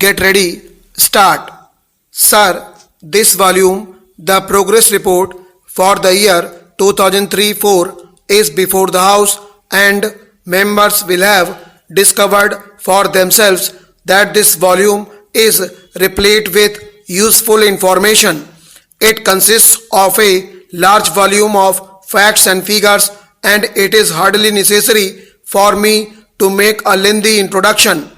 Get ready, start. Sir, this volume, the progress report for the year 2003-4 is before the House and members will have discovered for themselves that this volume is replete with useful information. It consists of a large volume of facts and figures, and it is hardly necessary for me to make a lengthy introduction.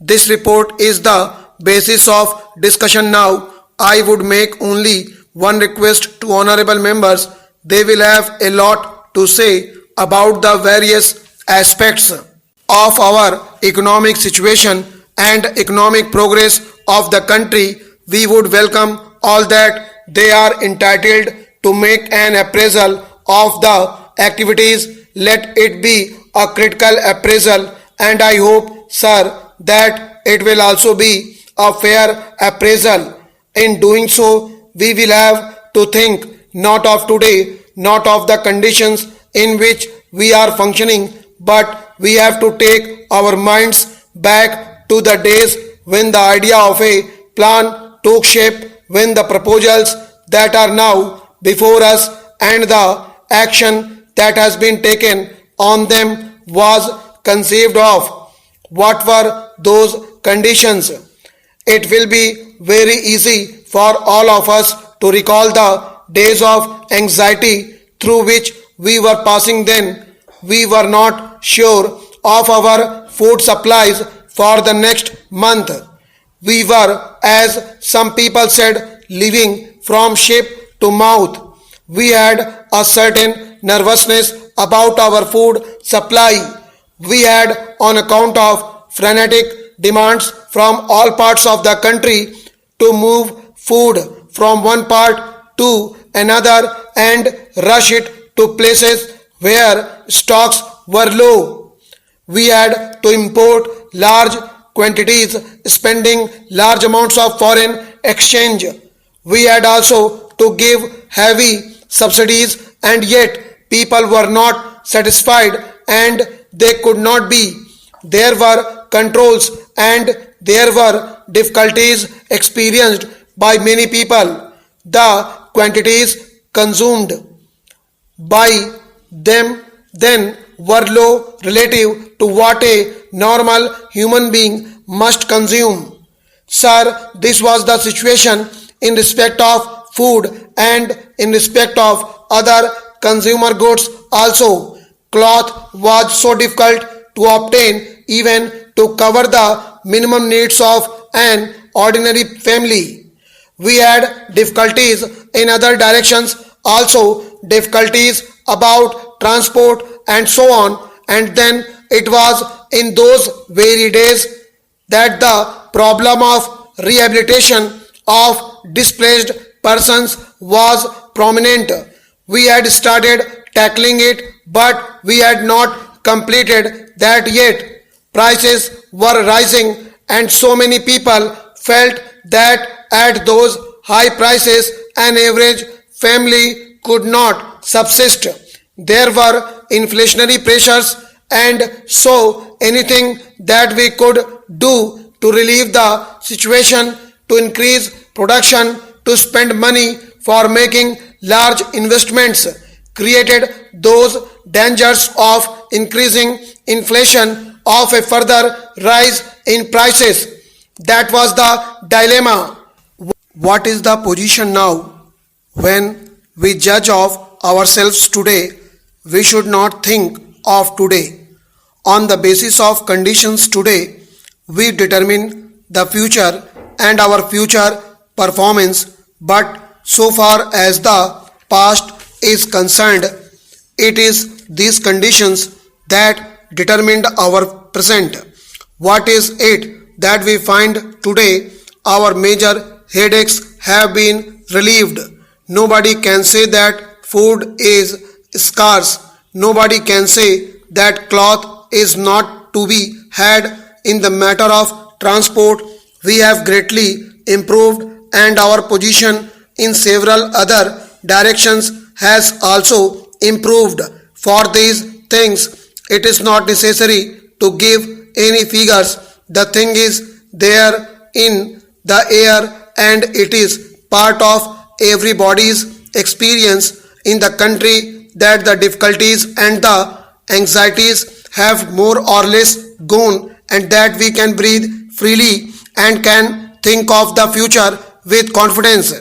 This report is the basis of discussion now. I would make only one request to honorable members. They will have a lot to say about the various aspects of our economic situation and economic progress of the country. We would welcome all that. They are entitled to make an appraisal of the activities. Let it be a critical appraisal, and I hope, sir, that it will also be a fair appraisal. In doing so, we will have to think not of today, not of the conditions in which we are functioning, but we have to take our minds back to the days when the idea of a plan took shape, when the proposals that are now before us and the action that has been taken on them was conceived of. What were those conditions? It will be very easy for all of us to recall the days of anxiety through which we were passing then. We were not sure of our food supplies for the next month. We were, as some people said, living from ship to mouth. We had a certain nervousness about our food supply. We had, on account of frenetic demands from all parts of the country, to move food from one part to another and rush it to places where stocks were low. We had to import large quantities, spending large amounts of foreign exchange. We had also to give heavy subsidies, and yet people were not satisfied and they could not be. There were controls and there were difficulties experienced by many people. The quantities consumed by them then were low relative to what a normal human being must consume. Sir, this was the situation in respect of food and in respect of other consumer goods also. Cloth was so difficult to obtain even to cover the minimum needs of an ordinary family. We had difficulties in other directions also, difficulties about transport and so on. And then it was in those very days that the problem of rehabilitation of displaced persons was prominent. We had started tackling it, but we had not completed that yet. Prices were rising, and so many people felt that at those high prices an average family could not subsist. There were inflationary pressures, and so anything that we could do to relieve the situation, to increase production, to spend money for making large investments, created those dangers of increasing inflation, of a further rise in prices. That was the dilemma. What is the position now? When we judge of ourselves today, we should not think of today. On the basis of conditions today, we determine the future and our future performance, but so far as the past is concerned, it is these conditions that determined our present. What is it that we find today? Our major headaches have been relieved. Nobody can say that food is scarce. Nobody can say that cloth is not to be had. In the matter of transport, we have greatly improved, and our position in several other directions has also improved. For these things, it is not necessary to give any figures. The thing is there in the air, and it is part of everybody's experience in the country that the difficulties and the anxieties have more or less gone, and that we can breathe freely and can think of the future with confidence.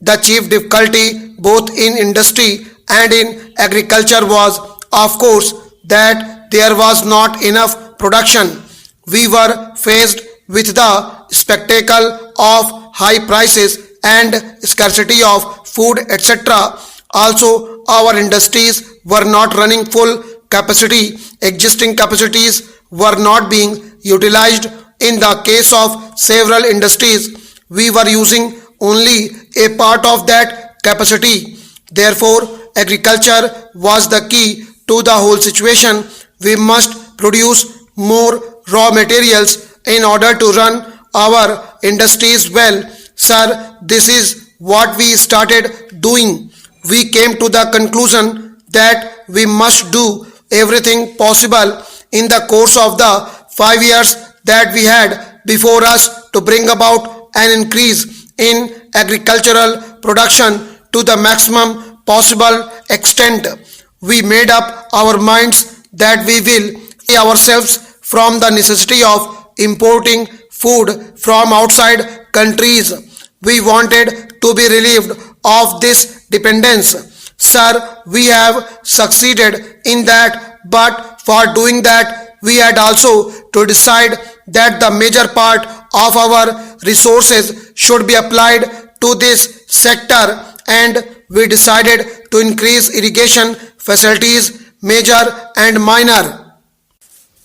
The chief difficulty both in industry and in agriculture was, of course, that there was not enough production. We were faced with the spectacle of high prices and scarcity of food, etc. Also, our industries were not running full capacity. Existing capacities were not being utilized. In the case of several industries, we were using only a part of that capacity. Therefore, agriculture was the key to the whole situation. We must produce more raw materials in order to run our industries well. Sir, this is what we started doing. We came to the conclusion that we must do everything possible in the course of the 5 years that we had before us to bring about an increase in agricultural production to the maximum possible extent. We made up our minds that we will free ourselves from the necessity of importing food from outside countries. We wanted to be relieved of this dependence. Sir, we have succeeded in that, but for doing that, we had also to decide that the major part of our resources should be applied to this sector, and we decided to increase irrigation facilities, major and minor.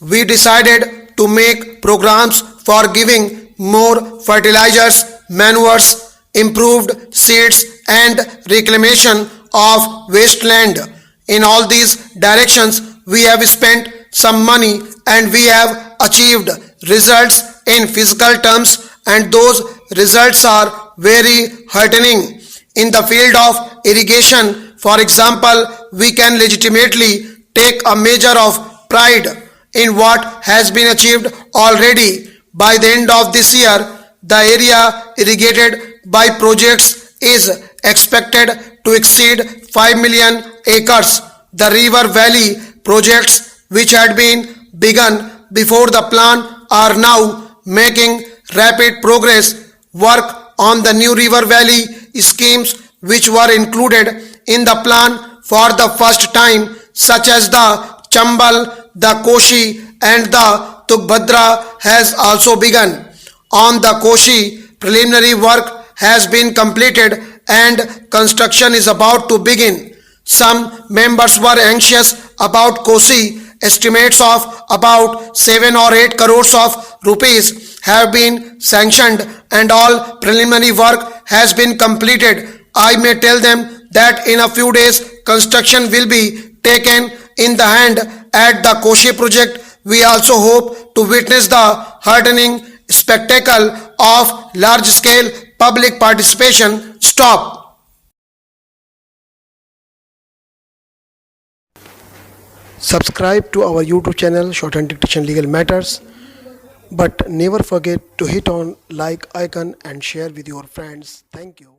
We decided to make programs for giving more fertilizers, manures, improved seeds, and reclamation of wasteland. In all these directions, we have spent some money and we have achieved results in physical terms, and those results are very heartening. In the field of irrigation, for example, we can legitimately take a measure of pride in what has been achieved already. By the end of this year, the area irrigated by projects is expected to exceed 5 million acres. The River Valley projects, which had been begun before the plan, are now making rapid progress. Work on the new River Valley schemes, which were included in the plan for the first time, such as the Chambal, the Koshi, and the Tugabhadra, has also begun. On the Koshi, preliminary work has been completed and construction is about to begin. Some members were anxious about Koshi. Estimates of about 7 or 8 crores of rupees have been sanctioned and all preliminary work has been completed. I may tell them that in a few days construction will be taken in the hand at the Koshi project. We also hope to witness the heartening spectacle of large-scale public participation. Stop. Subscribe to our YouTube channel Shorthand Dictation Legal Matters, but never forget to hit on like icon and share with your friends. Thank you.